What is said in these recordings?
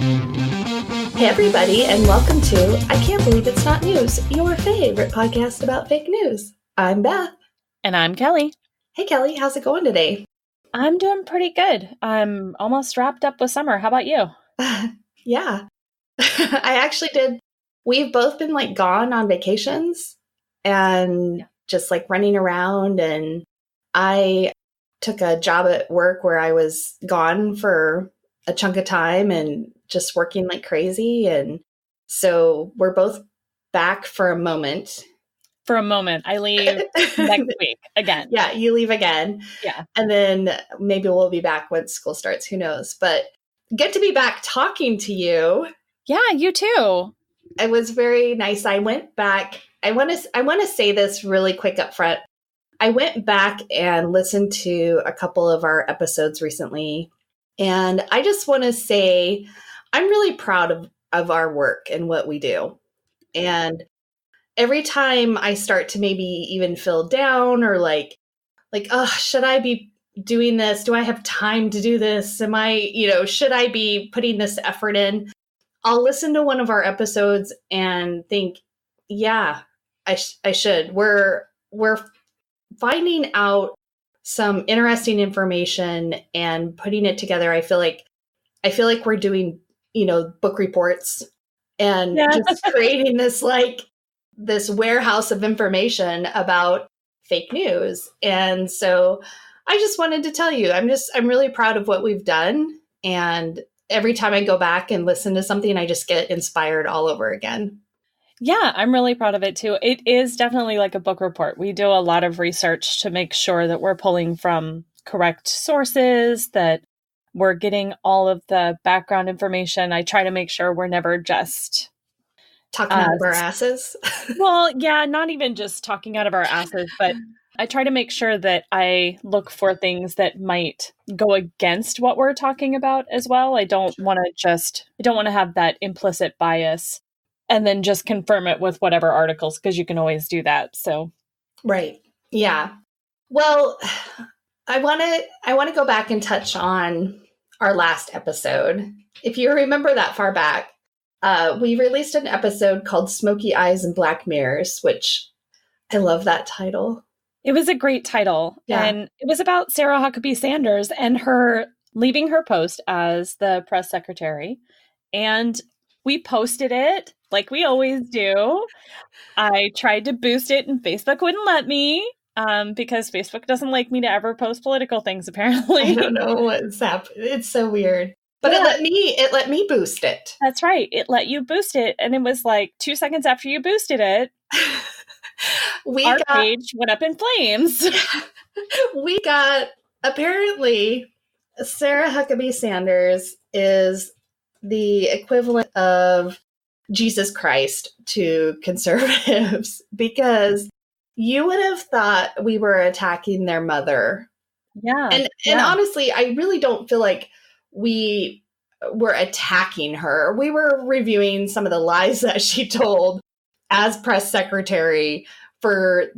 Hey, everybody, and welcome to I Can't Believe It's Not News, your favorite podcast about fake news. I'm Beth. And I'm Kelly. Hey, Kelly, how's it going today? I'm doing pretty good. I'm almost wrapped up with summer. How about you? Yeah. I actually did. We've both been gone on vacations and just running around. And I took a job at work where I was gone for a chunk of time and just working like crazy. And so we're both back for a moment. For a moment. I leave next week again. Yeah, you leave again. Yeah. And then maybe we'll be back when school starts. Who knows? But good to be back talking to you. Yeah, you too. It was very nice. I went back. I want to say this really quick up front. I went back and listened to a couple of our episodes recently. And I just want to say I'm really proud of our work and what we do. And every time I start to maybe even feel down or oh, should I be doing this? Do I have time to do this? Am I, should I be putting this effort in? I'll listen to one of our episodes and think, yeah, I should. We're finding out some interesting information and putting it together. I feel like we're doing, book reports and just creating this warehouse of information about fake news. And so I just wanted to tell you, I'm really proud of what we've done. And every time I go back and listen to something, I just get inspired all over again. Yeah, I'm really proud of it too. It is definitely like a book report. We do a lot of research to make sure that we're pulling from correct sources, that we're getting all of the background information. I try to make sure we're never just talking out of our asses. Well, yeah, not even just talking out of our asses, but I try to make sure that I look for things that might go against what we're talking about as well. I don't want to have that implicit bias and then just confirm it with whatever articles, because you can always do that. So, right. Yeah. Well, I want to go back and touch on our last episode. If you remember that far back, we released an episode called Smoky Eyes and Black Mirrors, which I love that title. It was a great title. Yeah. And it was about Sarah Huckabee Sanders and her leaving her post as the press secretary. And we posted it like we always do. I tried to boost it and Facebook wouldn't let me because Facebook doesn't like me to ever post political things, apparently. I don't know what's happening. It's so weird. But yeah. It let me boost it. That's right. It let you boost it. And it was 2 seconds after you boosted it, our page went up in flames. We got, apparently, Sarah Huckabee Sanders is the equivalent of Jesus Christ to conservatives, because you would have thought we were attacking their mother. Yeah. And honestly, I really don't feel like we were attacking her. We were reviewing some of the lies that she told as press secretary for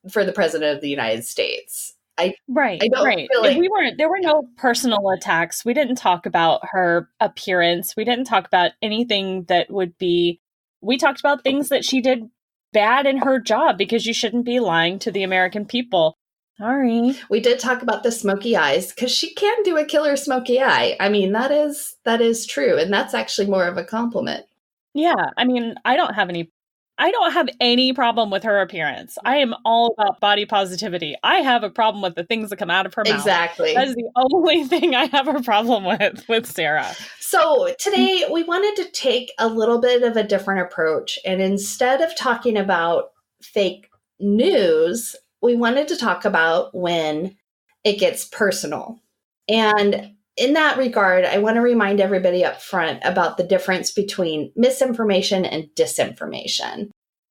the president of the United States. I don't feel like there were no personal attacks. We didn't talk about her appearance. We didn't talk about anything that we talked about things that she did bad in her job, because you shouldn't be lying to the American people. Sorry. We did talk about the smoky eyes, because she can do a killer smoky eye. I mean, that is true. And that's actually more of a compliment. Yeah. I mean, I don't have any problem with her appearance. I am all about body positivity. I have a problem with the things that come out of her mouth. Exactly. That is the only thing I have a problem with Sarah. So today we wanted to take a little bit of a different approach. And instead of talking about fake news, we wanted to talk about when it gets personal. And in that regard, I want to remind everybody up front about the difference between misinformation and disinformation.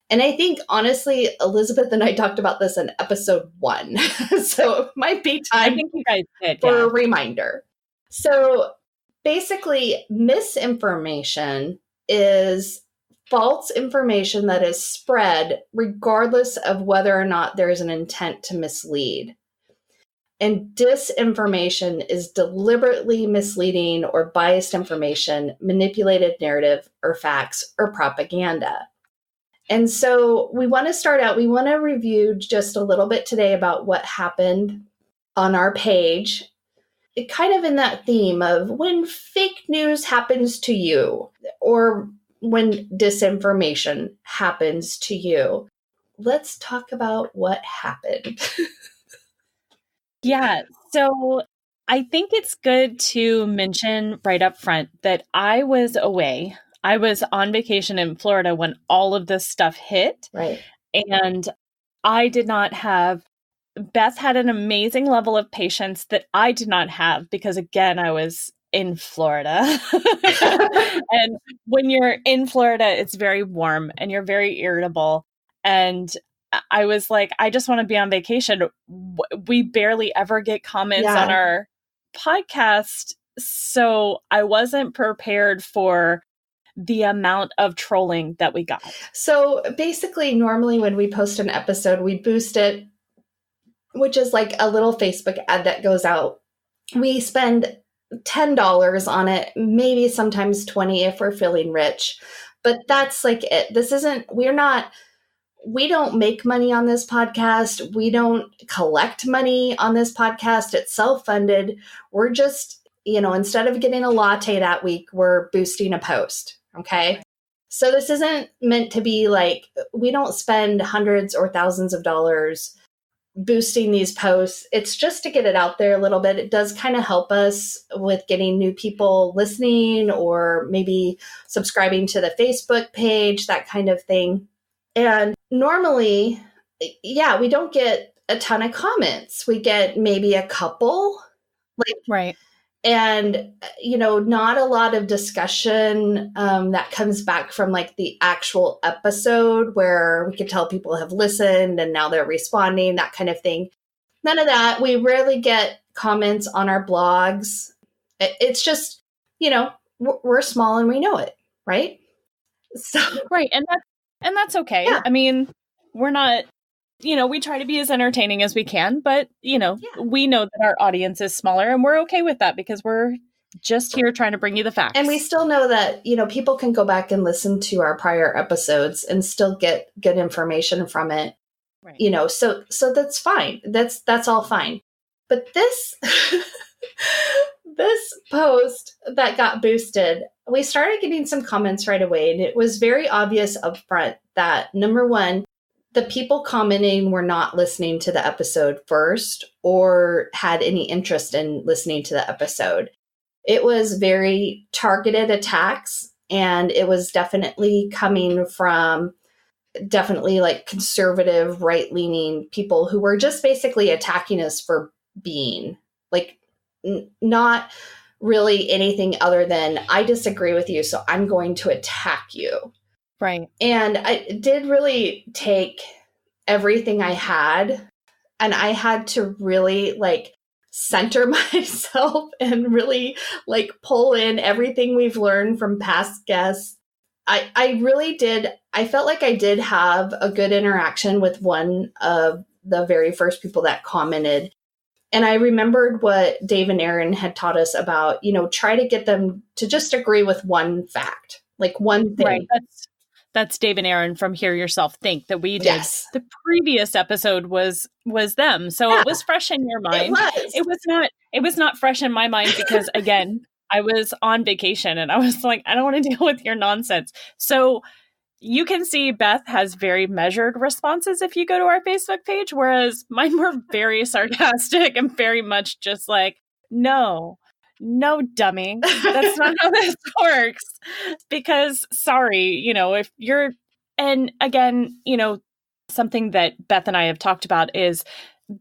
And I think, honestly, Elizabeth and I talked about this in episode 1. So it might be time for a reminder. So basically, misinformation is false information that is spread regardless of whether or not there is an intent to mislead. And disinformation is deliberately misleading or biased information, manipulated narrative or facts or propaganda. And so we want to review just a little bit today about what happened on our page. It kind of in that theme of when fake news happens to you or when disinformation happens to you. Let's talk about what happened. Yeah. So I think it's good to mention right up front that I was away. I was on vacation in Florida when all of this stuff hit. Right. And I did not have, Beth had an amazing level of patience that I did not have because, again, I was in Florida. And when you're in Florida, it's very warm and you're very irritable. And I was like, I just want to be on vacation. We barely ever get comments on our podcast. So I wasn't prepared for the amount of trolling that we got. So basically, normally when we post an episode, we boost it, which is like a little Facebook ad that goes out. We spend $10 on it, maybe sometimes 20 if we're feeling rich. But that's like it. We don't make money on this podcast. We don't collect money on this podcast. It's self-funded. We're just, instead of getting a latte that week, we're boosting a post. Okay. So this isn't meant to be like, we don't spend hundreds or thousands of dollars boosting these posts. It's just to get it out there a little bit. It does kind of help us with getting new people listening or maybe subscribing to the Facebook page, that kind of thing. And normally, we don't get a ton of comments. We get maybe a couple, right. And, not a lot of discussion that comes back from like the actual episode where we can tell people have listened and now they're responding, that kind of thing. None of that. We rarely get comments on our blogs. It's just, we're small and we know it, right? So right. And that's okay. Yeah. I mean, we're not, we try to be as entertaining as we can, but, we know that our audience is smaller and we're okay with that because we're just here trying to bring you the facts. And we still know that, people can go back and listen to our prior episodes and still get good information from it. Right. So that's fine. That's all fine. But this, this post that got boosted, we started getting some comments right away. And it was very obvious up front that, number one, the people commenting were not listening to the episode first or had any interest in listening to the episode. It was very targeted attacks, and it was definitely coming from like conservative, right-leaning people who were just basically attacking us for being like not really anything other than I disagree with you, so I'm going to attack you. Right. And I did really take everything I had, and I had to really like center myself and really like pull in everything we've learned from past guests. I really did. I felt like I did have a good interaction with one of the very first people that commented. And I remembered what Dave and Aaron had taught us about, try to get them to just agree with one fact, like one thing. Right. That's Dave and Aaron from Hear Yourself Think that we did. Yes. The previous episode was them. So It was fresh in your mind. It was not fresh in my mind because, again, I was on vacation and I was like, I don't want to deal with your nonsense. So you can see Beth has very measured responses if you go to our Facebook page, whereas mine were very sarcastic and very much just like, no, dummy. That's not how this works. Because sorry, if you're, and again, something that Beth and I have talked about is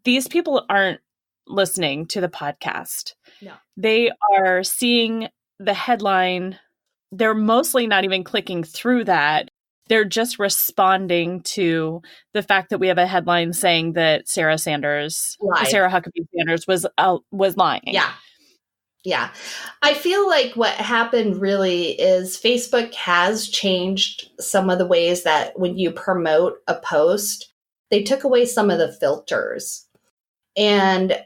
these people aren't listening to the podcast. No. They are seeing the headline. They're mostly not even clicking through that. They're just responding to the fact that we have a headline saying that Sarah Huckabee Sanders was lying. Yeah. Yeah. I feel like what happened really is Facebook has changed some of the ways that when you promote a post, they took away some of the filters. And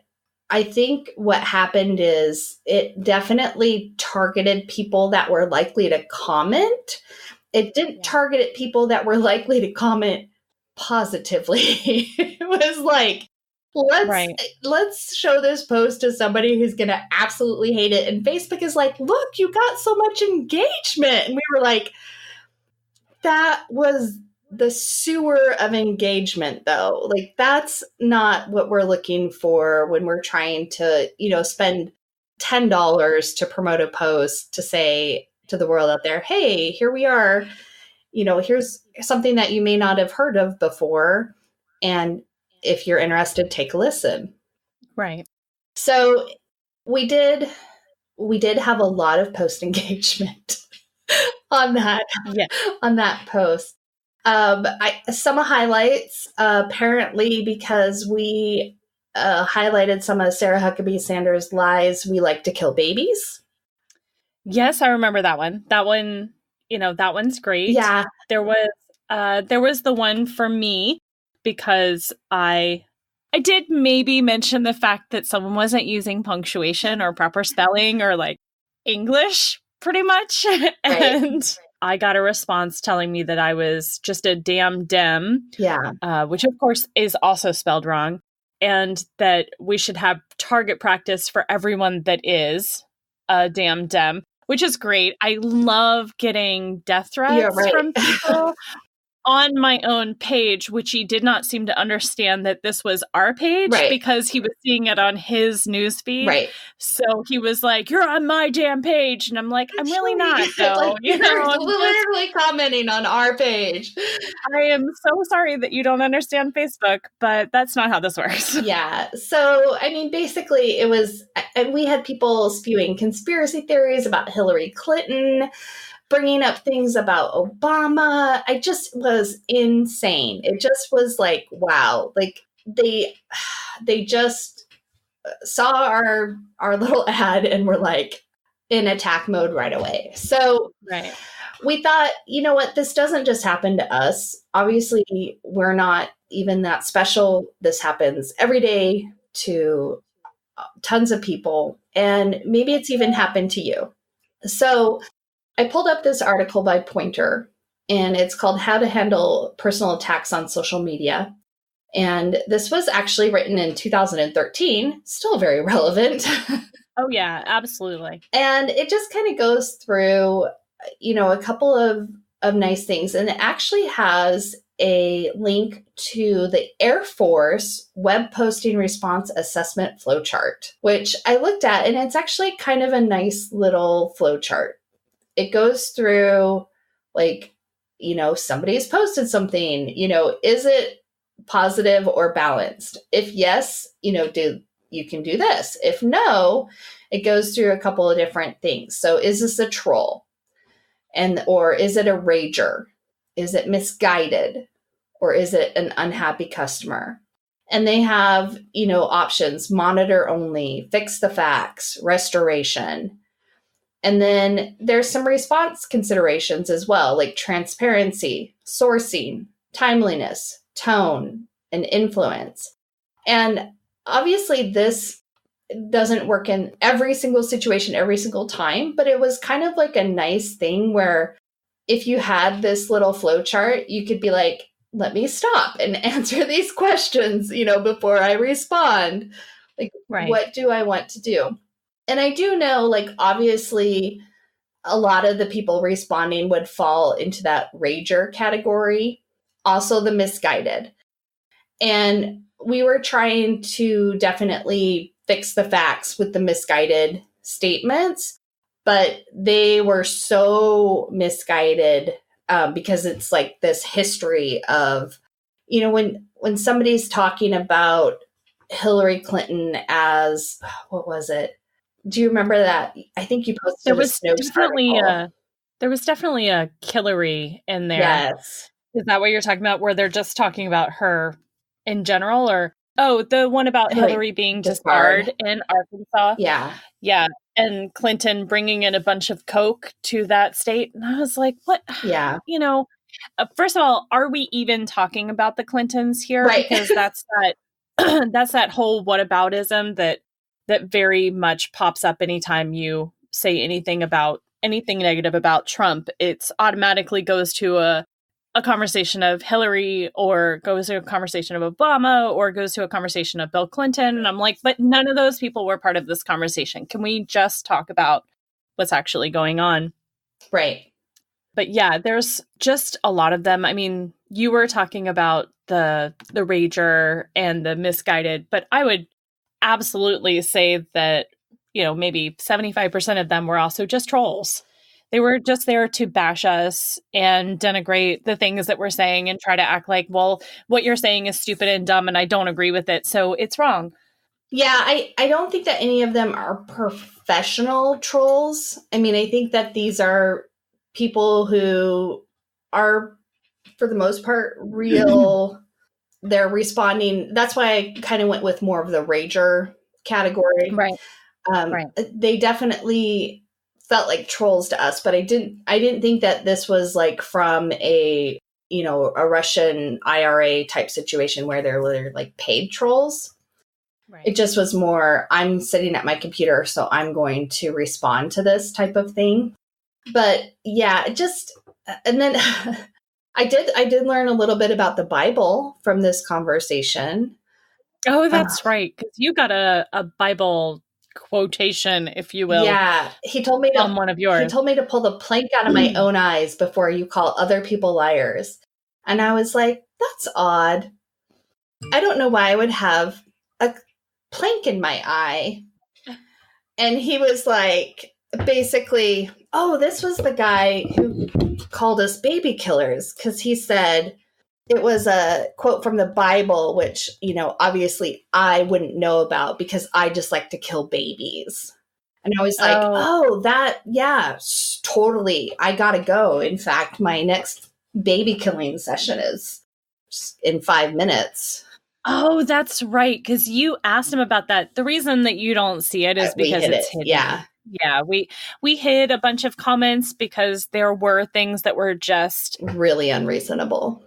I think what happened is it definitely targeted people that were likely to comment. It didn't target people that were likely to comment positively. It was like, let's show this post to somebody who's going to absolutely hate it. And Facebook is like, look, you got so much engagement. And we were like, that was the sewer of engagement, though. Like, that's not what we're looking for when we're trying to, spend $10 to promote a post to say to the world out there, hey, here we are. Here's something that you may not have heard of before. And if you're interested, take a listen. Right. So we did have a lot of post engagement on that post. Some highlights, apparently, because we highlighted some of Sarah Huckabee Sanders' lies. We like to kill babies. Yes, I remember that one. That one, that one's great. Yeah. There was the one for me because I did maybe mention the fact that someone wasn't using punctuation or proper spelling or like English pretty much. And I got a response telling me that I was just a damn dem. Yeah. Which of course is also spelled wrong. And that we should have target practice for everyone that is a damn dem, which is great. I love getting death threats from people on my own page, which he did not seem to understand that this was our page because he was seeing it on his newsfeed. Right. So he was like, "You're on my damn page," and I'm like, "I'm really not, though." You're literally commenting on our page. I am so sorry that you don't understand Facebook, but that's not how this works. Yeah. So, I mean, basically, it was, and we had people spewing conspiracy theories about Hillary Clinton, bringing up things about Obama. I just was insane. It just was like, wow. Like they just saw our little ad and were like in attack mode right away. So we thought, you know what, this doesn't just happen to us. Obviously, we're not even that special. This happens every day to tons of people. And maybe it's even happened to you. So I pulled up this article by Poynter, and it's called How to Handle Personal Attacks on Social Media. And this was actually written in 2013, still very relevant. Oh, yeah, absolutely. And it just kind of goes through, a couple of nice things. And it actually has a link to the Air Force Web Posting Response Assessment Flowchart, which I looked at, and it's actually kind of a nice little flowchart. It goes through, like, somebody's posted something, is it positive or balanced? If yes, you can do this. If no, it goes through a couple of different things. So is this a troll? Or is it a rager? Is it misguided? Or is it an unhappy customer? And they have, options: monitor only, fix the facts, restoration. And then there's some response considerations as well, like transparency, sourcing, timeliness, tone, and influence. And obviously this doesn't work in every single situation, every single time, but it was kind of like a nice thing where if you had this little flow chart, you could be like, let me stop and answer these questions, before I respond. Like, what do I want to do? And I do know, like, obviously, a lot of the people responding would fall into that rager category, also the misguided. And we were trying to definitely fix the facts with the misguided statements, but they were so misguided because it's like this history of, when somebody's talking about Hillary Clinton as, what was it? Do you remember that? I think you posted there was definitely a Killary in there. Yes. Is that what you're talking about? Where they're just talking about her in general, or the one about Hillary being disbarred in Arkansas? Yeah. Yeah. And Clinton bringing in a bunch of coke to that state. And I was like, what? Yeah. First of all, are we even talking about the Clintons here? Right. Because that's that whole whataboutism that that very much pops up anytime you say anything negative about Trump. It's automatically goes to a conversation of Hillary, or goes to a conversation of Obama, or goes to a conversation of Bill Clinton. And I'm like, but none of those people were part of this conversation. Can we just talk about what's actually going on? Right. But yeah, there's just a lot of them. I mean, you were talking about the rager and the misguided, but I would absolutely say that, maybe 75% of them were also just trolls. They were just there to bash us and denigrate the things that we're saying and try to act like, well, what you're saying is stupid and dumb and I don't agree with it, so it's wrong. Yeah, I don't think that any of them are professional trolls. I mean, I think that these are people who are, for the most part, real. They're responding. That's why I kind of went with more of the rager category. Right. Right. They definitely felt like trolls to us, but I didn't think that this was like from a Russian IRA type situation where they're literally like paid trolls. Right. It just was more, I'm sitting at my computer, so I'm going to respond to this type of thing. But yeah, and then I did learn a little bit about the Bible from this conversation. Oh, that's right. Because you got a Bible quotation, if you will. Yeah. He told me to pull the plank out of my own eyes before you call other people liars. And I was like, that's odd. I don't know why I would have a plank in my eye. And he was like, basically, oh, this was the guy who called us baby killers, because he said it was a quote from the Bible, which, obviously I wouldn't know about because I just like to kill babies. And I was like, yeah, totally. I gotta go. In fact, my next baby killing session is in 5 minutes. Oh, that's right. Because you asked him about that. The reason that you don't see it is because it's hidden. Yeah. Yeah, we hid a bunch of comments because there were things that were just really unreasonable.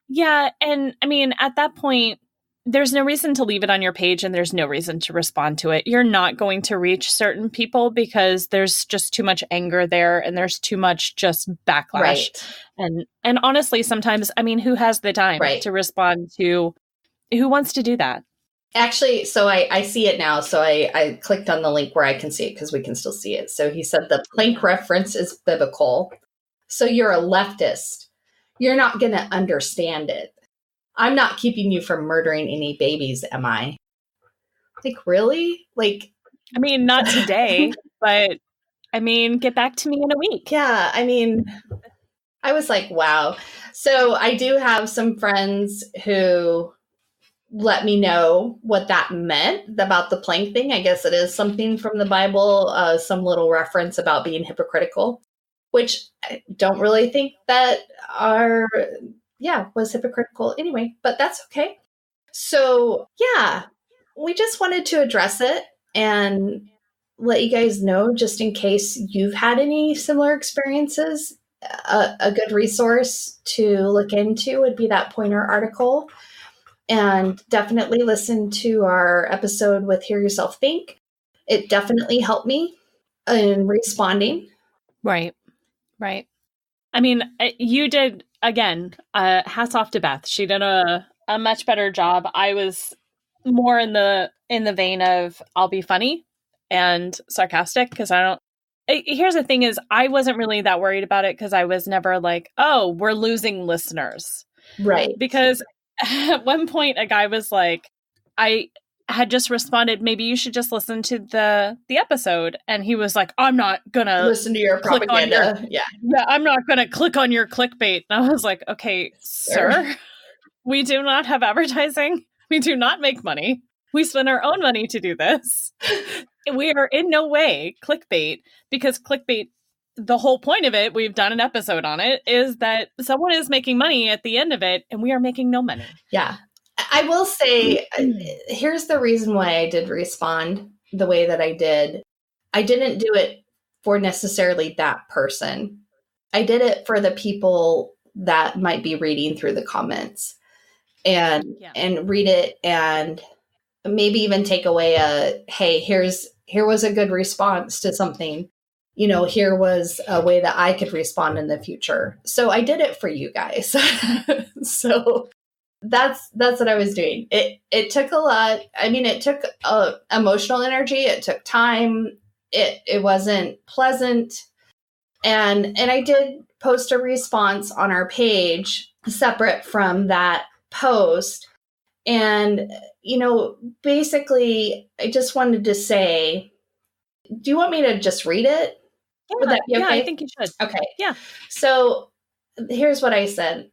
Yeah, and I mean, at that point, there's no reason to leave it on your page and there's no reason to respond to it. You're not going to reach certain people because there's just too much anger there and there's too much just backlash. Right. And honestly, sometimes, I mean, who has the time to respond to, who wants to do that? Actually, so I see it now. So I clicked on the link where I can see it because we can still see it. So he said the plank reference is biblical. So you're a leftist. You're not going to understand it. I'm not keeping you from murdering any babies, am I? Like, really? Like, I mean, not today, but I mean, get back to me in a week. Yeah. I mean, I was like, wow. So I do have some friends who let me know what that meant about the plank thing. I guess it is something from the Bible, some little reference about being hypocritical, which I don't really think that was hypocritical anyway, but that's okay. So yeah, we just wanted to address it and let you guys know, just in case you've had any similar experiences. A good resource to look into would be that Poynter article. And definitely listen to our episode with Hear Yourself Think. It definitely helped me in responding. Right. I mean, you did, again, hats off to Beth. She did a much better job. I was more in the vein of I'll be funny and sarcastic because here's the thing is I wasn't really that worried about it because I was never like, oh, we're losing listeners. Right. Because at one point, a guy was like, I had just responded, maybe you should just listen to the episode. And he was like, I'm not going to listen to your propaganda. Yeah, I'm not going to click on your clickbait. And I was like, okay, sir, we do not have advertising. We do not make money. We spend our own money to do this. We are in no way clickbait, because clickbait, the whole point of it, we've done an episode on it, is that someone is making money at the end of it and we are making no money. Yeah. I will say, here's the reason why I did respond the way that I did. I didn't do it for necessarily that person. I did it for the people that might be reading through the comments and read it and maybe even take away hey, here was a good response to something. Here was a way that I could respond in the future. So I did it for you guys. So that's what I was doing. It took a lot. I mean, it took emotional energy. It took time. It wasn't pleasant. And I did post a response on our page separate from that post. And, basically, I just wanted to say, do you want me to just read it? Yeah, would that be okay? Yeah, I think you should. Okay. Yeah. So here's what I said.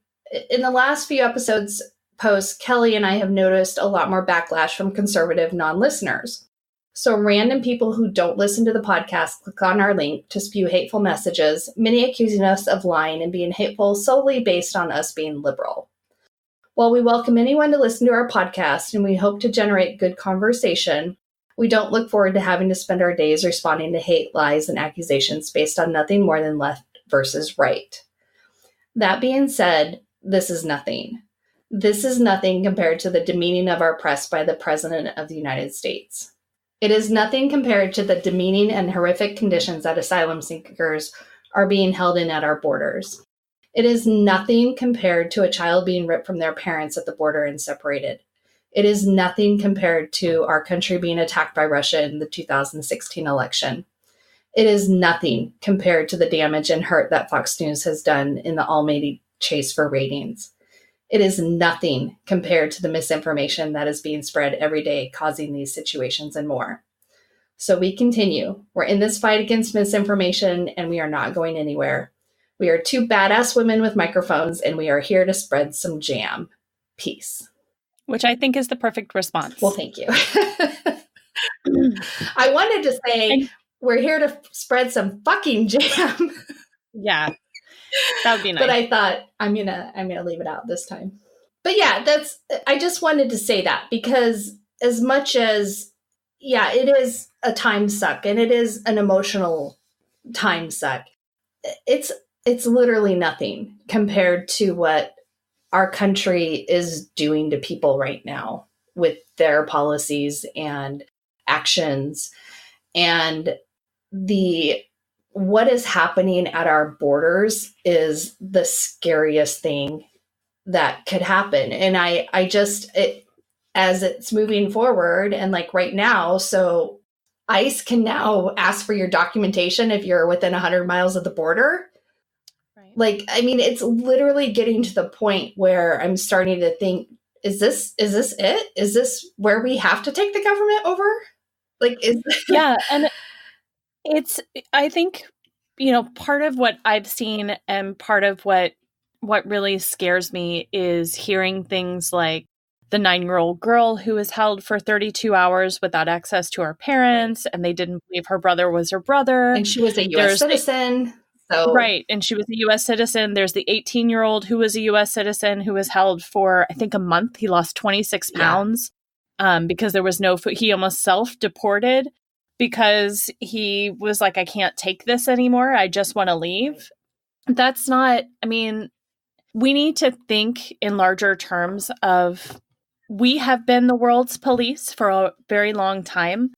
In the last few episodes posts, Kelly and I have noticed a lot more backlash from conservative non-listeners. So random people who don't listen to the podcast click on our link to spew hateful messages, many accusing us of lying and being hateful solely based on us being liberal. While we welcome anyone to listen to our podcast and we hope to generate good conversation, we don't look forward to having to spend our days responding to hate, lies, and accusations based on nothing more than left versus right. That being said, this is nothing. This is nothing compared to the demeaning of our press by the President of the United States. It is nothing compared to the demeaning and horrific conditions that asylum seekers are being held in at our borders. It is nothing compared to a child being ripped from their parents at the border and separated. It is nothing compared to our country being attacked by Russia in the 2016 election. It is nothing compared to the damage and hurt that Fox News has done in the almighty chase for ratings. It is nothing compared to the misinformation that is being spread every day, causing these situations and more. So we continue. We're in this fight against misinformation, and we are not going anywhere. We are two badass women with microphones, and we are here to spread some jam. Peace. Which I think is the perfect response. Well, thank you. I wanted to say we're here to spread some fucking jam. Yeah, that would be nice. But I thought I'm gonna leave it out this time. But yeah, I just wanted to say that because as much as, yeah, it is a time suck and it is an emotional time suck, it's literally nothing compared to what our country is doing to people right now with their policies and actions. And what is happening at our borders is the scariest thing that could happen. And as it's moving forward and like right now, so ICE can now ask for your documentation if you're within 100 miles of the border. Right. Like, I mean, it's literally getting to the point where I'm starting to think, is this it? Is this where we have to take the government over? Like, yeah. And I think, part of what I've seen and part of what really scares me is hearing things like the 9-year-old girl who was held for 32 hours without access to her parents, and they didn't believe her brother was her brother. And she was a U.S. citizen. Right. And she was a U.S. citizen. There's the 18-year-old who was a U.S. citizen who was held for, I think, a month. He lost 26 pounds because there was no food. He almost self-deported because he was like, I can't take this anymore. I just want to leave. That's not, I mean, we need to think in larger terms of, we have been the world's police for a very long time,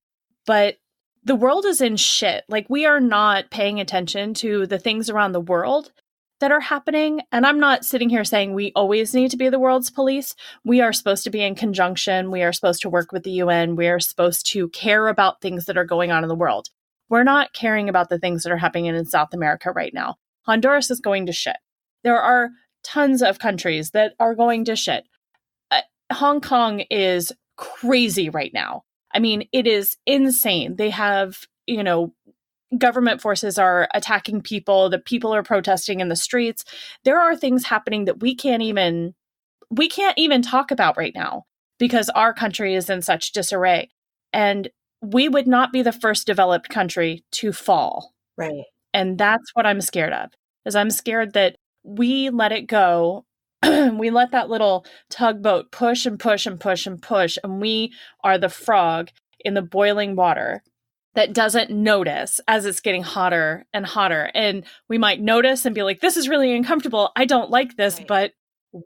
but the world is in shit. Like, we are not paying attention to the things around the world that are happening. And I'm not sitting here saying we always need to be the world's police. We are supposed to be in conjunction. We are supposed to work with the UN. We are supposed to care about things that are going on in the world. We're not caring about the things that are happening in South America right now. Honduras is going to shit. There are tons of countries that are going to shit. Hong Kong is crazy right now. I mean, it is insane. They have, government forces are attacking people. The people are protesting in the streets. There are things happening that we can't even talk about right now because our country is in such disarray. And we would not be the first developed country to fall. Right. And that's what I'm scared of, is I'm scared that we let it go. We let that little tugboat push and push and push and push. And we are the frog in the boiling water that doesn't notice as it's getting hotter and hotter. And we might notice and be like, this is really uncomfortable. I don't like this, right. But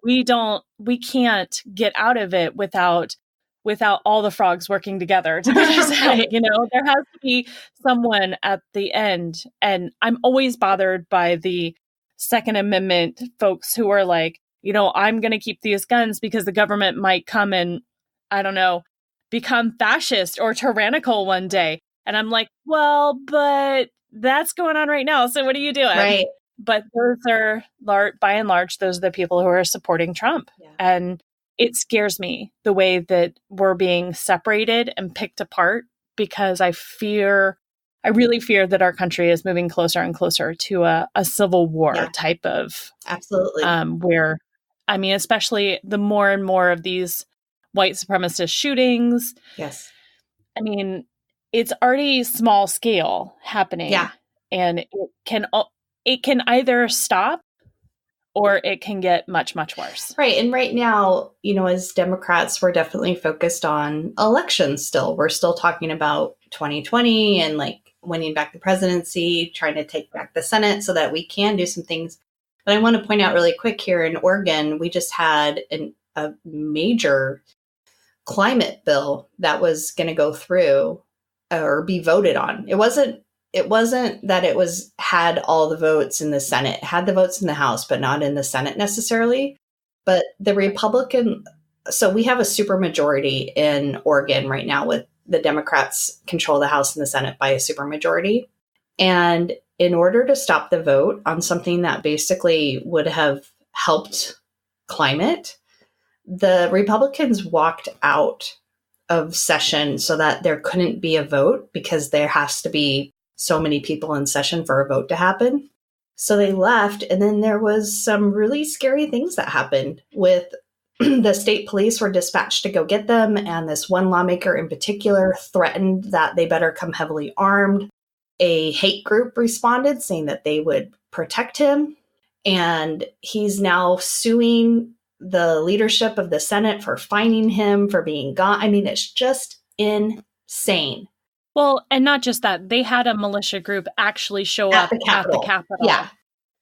we can't get out of it without without all the frogs working together to get us out. You know, there has to be someone at the end. And I'm always bothered by the Second Amendment folks who are like, you know, I'm going to keep these guns because the government might come and, I don't know, become fascist or tyrannical one day. And I'm like, well, but that's going on right now. So what are you doing? Right. But those are, by and large, those are the people who are supporting Trump. Yeah. And it scares me the way that we're being separated and picked apart, because I really fear that our country is moving closer and closer to a civil war type of. Absolutely. Where, I mean, especially the more and more of these white supremacist shootings. Yes. I mean, it's already small scale happening. Yeah. And it can either stop or it can get much, much worse. Right. And right now, you know, as Democrats, we're definitely focused on elections still. We're still talking about 2020 and like winning back the presidency, trying to take back the Senate so that we can do some things. But I want to point out really quick here in Oregon, we just had a major climate bill that was going to go through or be voted on. It wasn't that it had all the votes in the Senate. It had the votes in the House, but not in the Senate necessarily. But the Republican, so we have a supermajority in Oregon right now with the Democrats control the House and the Senate by a supermajority. And in order to stop the vote on something that basically would have helped climate, the Republicans walked out of session so that there couldn't be a vote because there has to be so many people in session for a vote to happen. So they left, and then there was some really scary things that happened with the state police were dispatched to go get them, and this one lawmaker in particular threatened that they better come heavily armed. A hate group responded saying that they would protect him, and he's now suing the leadership of the Senate for fining him for being gone. I mean, it's just insane. Well, and not just that, they had a militia group actually show up at the Capitol. Yeah.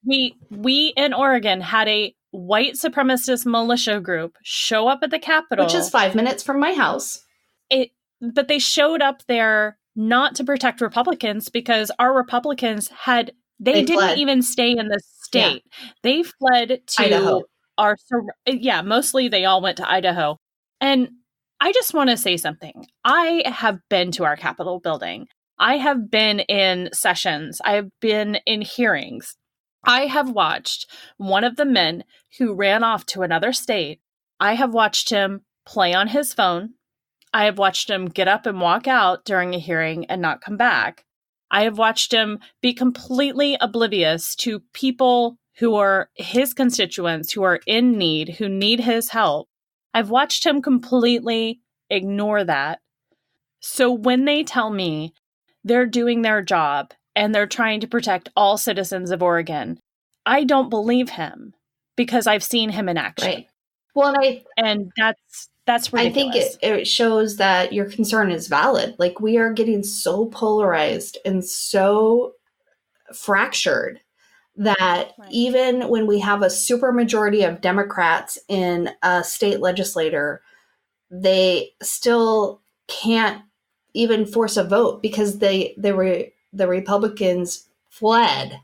We in Oregon had a white supremacist militia group show up at the Capitol. Which is 5 minutes from my house. But they showed up there not to protect Republicans because our Republicans they didn't fled. Even stay in the state. Yeah. They fled to Idaho. Mostly they all went to Idaho. And I just want to say something. I have been to our Capitol building. I have been in sessions. I have been in hearings. I have watched one of the men who ran off to another state. I have watched him play on his phone. I have watched him get up and walk out during a hearing and not come back. I have watched him be completely oblivious to people who are his constituents, who are in need, who need his help. I've watched him completely ignore that. So when they tell me they're doing their job and they're trying to protect all citizens of Oregon, I don't believe him because I've seen him in action. Right. Well, and that's ridiculous. I think it shows that your concern is valid. Like, we are getting so polarized and so fractured that even when we have a supermajority of Democrats in a state legislature, they still can't even force a vote because the Republicans fled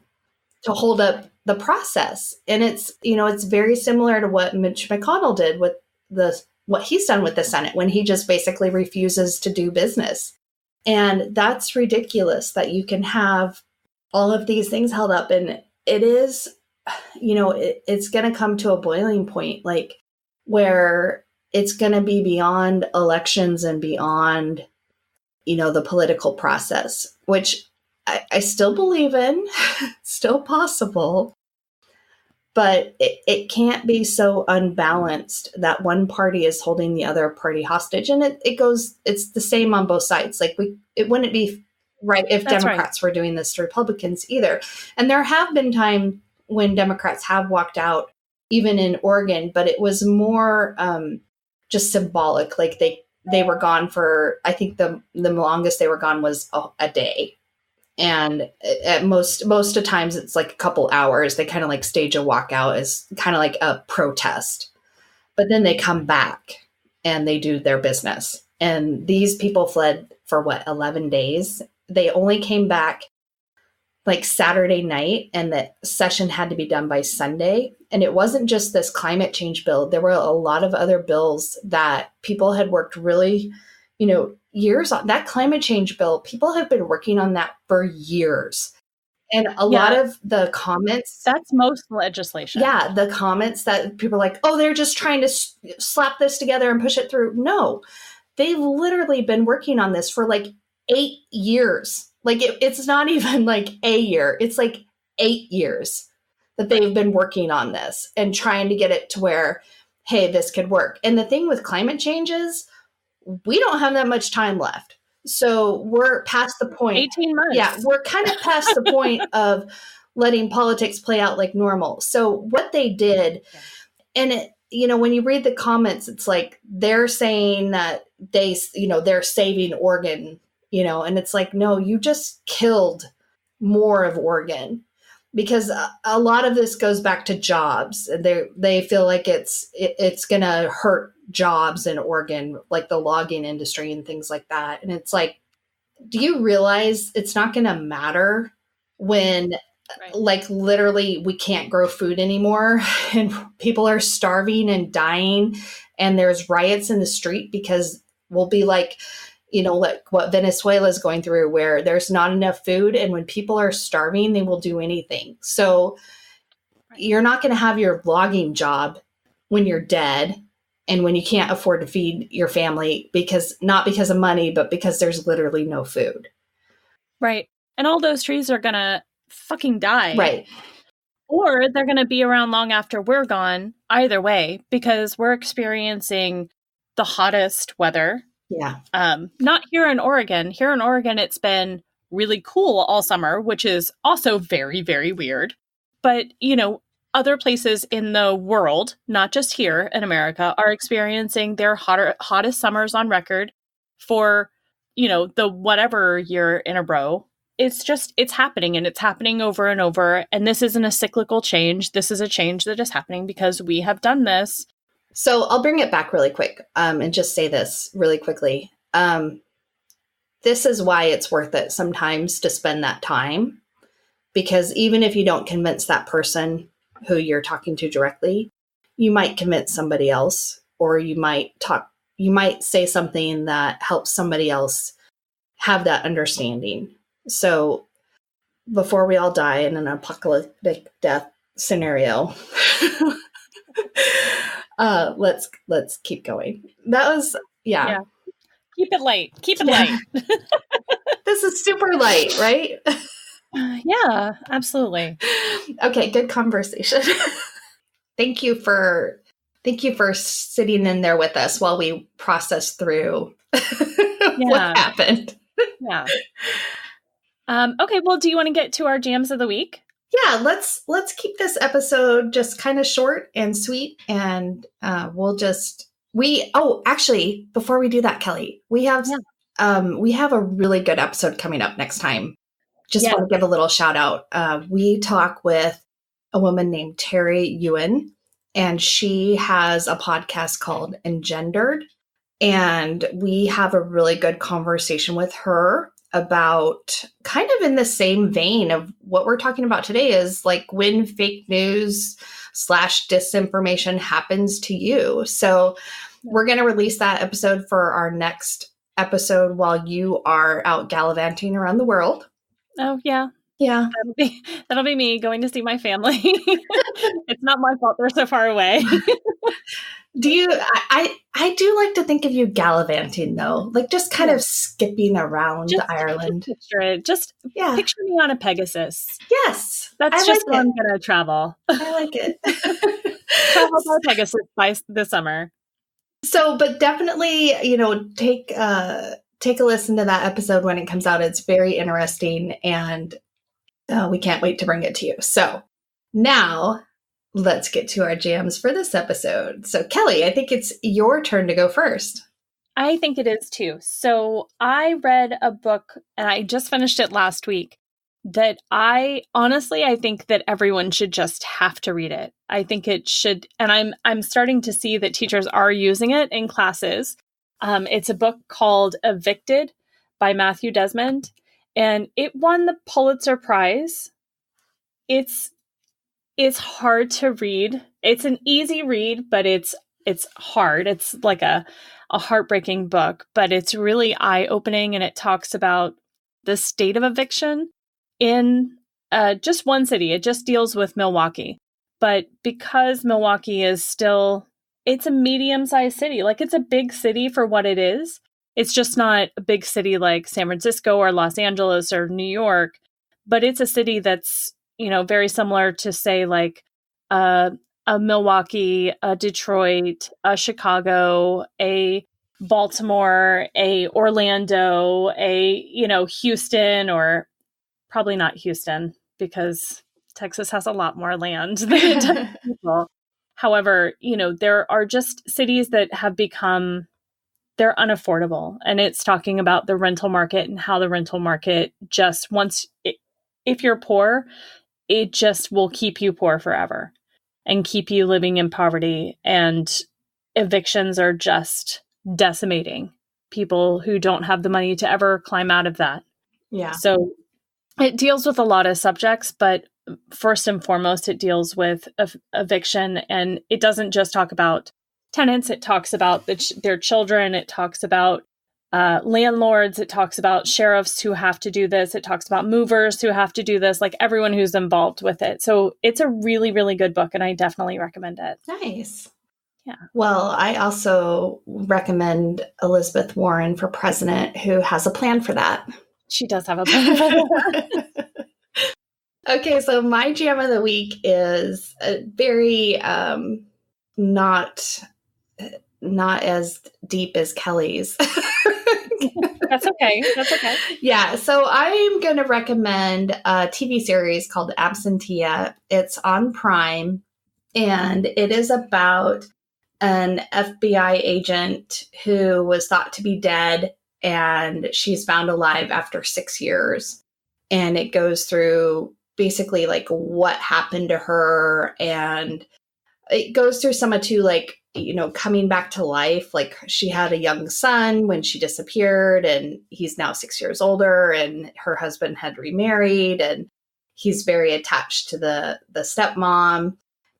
to hold up the process. And it's very similar to what Mitch McConnell did with what he's done with the Senate when he just basically refuses to do business. And that's ridiculous that you can have all of these things held up. And it is, it's going to come to a boiling point, like where it's going to be beyond elections and beyond, the political process, which I still believe in, still possible. But it can't be so unbalanced that one party is holding the other party hostage. And it's the same on both sides. Like it wouldn't be right if Democrats were doing this to Republicans either. And there have been times when Democrats have walked out, even in Oregon, but it was more just symbolic. Like they were gone for, I think the longest they were gone was a day. And at most of times it's like a couple hours. They kind of like stage a walkout as kind of like a protest, but then they come back and they do their business. And these people fled for 11 days. They only came back like Saturday night, and the session had to be done by Sunday. And it wasn't just this climate change bill. There were a lot of other bills that people had worked really, years on. That climate change bill, people have been working on that for years. And a lot of the comments. That's most legislation. Yeah. The comments that people are like, oh, they're just trying to slap this together and push it through. No, they've literally been working on this for like 8 years. Like it's not even like a year. It's like 8 years that they've been working on this and trying to get it to where, hey, this could work. And the thing with climate change is we don't have that much time left. So we're past the point. 18 months. Yeah, we're kind of past the point of letting politics play out like normal. So what they did, and it, when you read the comments, it's like they're saying that they're saving Oregon, and it's like, no, you just killed more of Oregon, because a lot of this goes back to jobs. They feel like it's going to hurt jobs in Oregon, like the logging industry and things like that. And it's like, do you realize it's not going to matter when like literally we can't grow food anymore and people are starving and dying and there's riots in the street because we'll be like, like what Venezuela is going through, where there's not enough food. And when people are starving, they will do anything. So you're not going to have your logging job when you're dead and when you can't afford to feed your family, not because of money, but because there's literally no food. Right. And all those trees are going to fucking die. Right. Or they're going to be around long after we're gone, either way, because we're experiencing the hottest weather. Yeah. Not here in Oregon. Here in Oregon, it's been really cool all summer, which is also very, very weird. But, other places in the world, not just here in America, are experiencing their hottest summers on record for, the whatever year in a row. It's happening, and it's happening over and over. And this isn't a cyclical change. This is a change that is happening because we have done this. So I'll bring it back really quick and just say this really quickly. This is why it's worth it sometimes to spend that time, because even if you don't convince that person who you're talking to directly, you might convince somebody else, or you might say something that helps somebody else have that understanding. So before we all die in an apocalyptic death scenario, let's keep going. That was, yeah. Keep it light. Light. This is super light, right? Yeah, absolutely. Okay, good conversation. Thank you for sitting in there with us while we process through what happened. Yeah. Okay, well, do you want to get to our jams of the week? Yeah, let's keep this episode just kind of short and sweet, and actually, before we do that, Kelly, we have a really good episode coming up next time. Just want to give a little shout out. We talk with a woman named Terry Ewan, and she has a podcast called Engendered, and we have a really good conversation with her about kind of in the same vein of what we're talking about today, is like when fake news / disinformation happens to you. So we're going to release that episode for our next episode while you are out gallivanting around the world. Oh, yeah. Yeah. That'll be me going to see my family. It's not my fault they're so far away. I do like to think of you gallivanting, though, like just kind of skipping around Ireland. Picture it. Picture me on a Pegasus. Yes. That's just where I'm going to travel. I like it. Travel by Pegasus by this summer. So, but definitely, take a listen to that episode when it comes out. It's very interesting, and we can't wait to bring it to you. So now let's get to our jams for this episode. So Kelly, I think it's your turn to go first. I think it is too. So I read a book, and I just finished it last week, that I think that everyone should just have to read it. I think it should, and I'm starting to see that teachers are using it in classes. It's a book called Evicted by Matthew Desmond, and it won the Pulitzer Prize. It's hard to read. It's an easy read, but it's hard. It's like a heartbreaking book, but it's really eye-opening, and it talks about the state of eviction in just one city. It just deals with Milwaukee. But because Milwaukee is still, it's a medium-sized city. Like, it's a big city for what it is. It's just not a big city like San Francisco or Los Angeles or New York, but it's a city that's, very similar to, say, like a Milwaukee, a Detroit, a Chicago, a Baltimore, a Orlando, a, Houston, or probably not Houston because Texas has a lot more land than it does people. However, there are just cities that have become, they're unaffordable. And it's talking about the rental market and how the rental market just if you're poor, it just will keep you poor forever and keep you living in poverty. And evictions are just decimating people who don't have the money to ever climb out of that. Yeah. So it deals with a lot of subjects, but first and foremost, it deals with eviction. And it doesn't just talk about tenants. It talks about their children. It talks about landlords. It talks about sheriffs who have to do this. It talks about movers who have to do this, like everyone who's involved with it. So it's a really, really good book, and I definitely recommend it. Nice. Yeah. Well, I also recommend Elizabeth Warren for president, who has a plan for that. She does have a plan for that. Okay, so my jam of the week is very not as deep as Kelly's. That's okay. That's okay. Yeah, so I'm going to recommend a TV series called Absentia. It's on Prime, and it is about an FBI agent who was thought to be dead, and she's found alive after 6 years. And it goes through basically like what happened to her, and it goes through some of too, like, coming back to life. Like, she had a young son when she disappeared, and he's now 6 years older, and her husband had remarried, and he's very attached to the stepmom,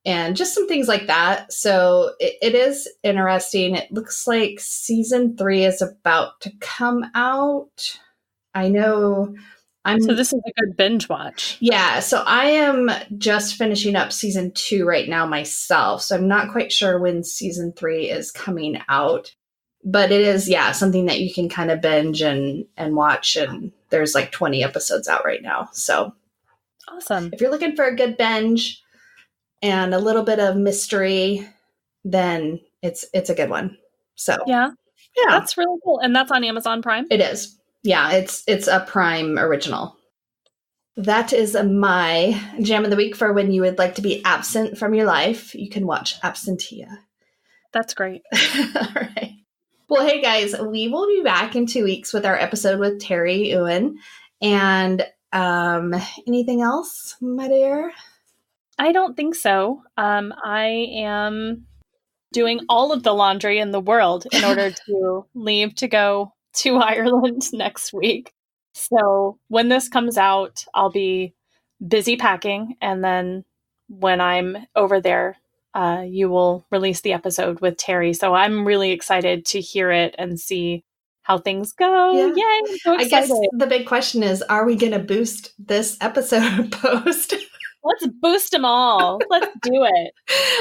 and just some things like that. So it is interesting. It looks like season 3 is about to come out. I know. So this is a good binge watch. Yeah. So I am just finishing up season 2 right now myself. So I'm not quite sure when season 3 is coming out, but it is, something that you can kind of binge and watch. And there's like 20 episodes out right now. So awesome. If you're looking for a good binge and a little bit of mystery, then it's a good one. So yeah, that's really cool. And that's on Amazon Prime? It is. Yeah, it's a Prime original. That is my jam of the week for when you would like to be absent from your life. You can watch Absentia. That's great. All right. Well, hey guys, we will be back in 2 weeks with our episode with Terry Ewan. And anything else, my dear? I don't think so. I am doing all of the laundry in the world in order to leave to go to Ireland next week. So when this comes out, I'll be busy packing. And then when I'm over there, you will release the episode with Terry. So I'm really excited to hear it and see how things go. Yeah. Yay! I'm so excited. I guess the big question is, are we going to boost this episode post? Let's boost them all. Let's do it.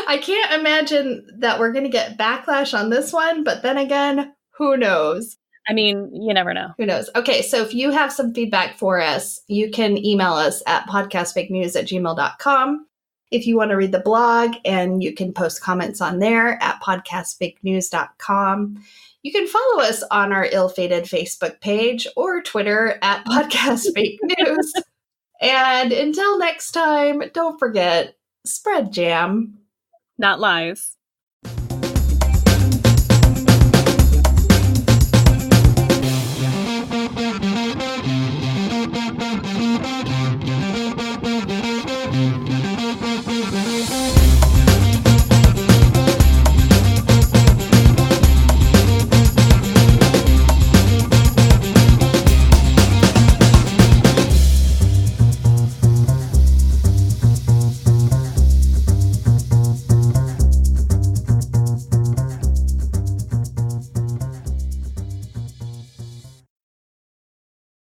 I can't imagine that we're going to get backlash on this one, but then again, who knows? I mean, you never know. Who knows? Okay, so if you have some feedback for us, you can email us at podcastfakenews@gmail.com. If you want to read the blog, and you can post comments on there at podcastfakenews.com. You can follow us on our ill-fated Facebook page or Twitter at podcastfakenews. And until next time, don't forget, spread jam. Not lies.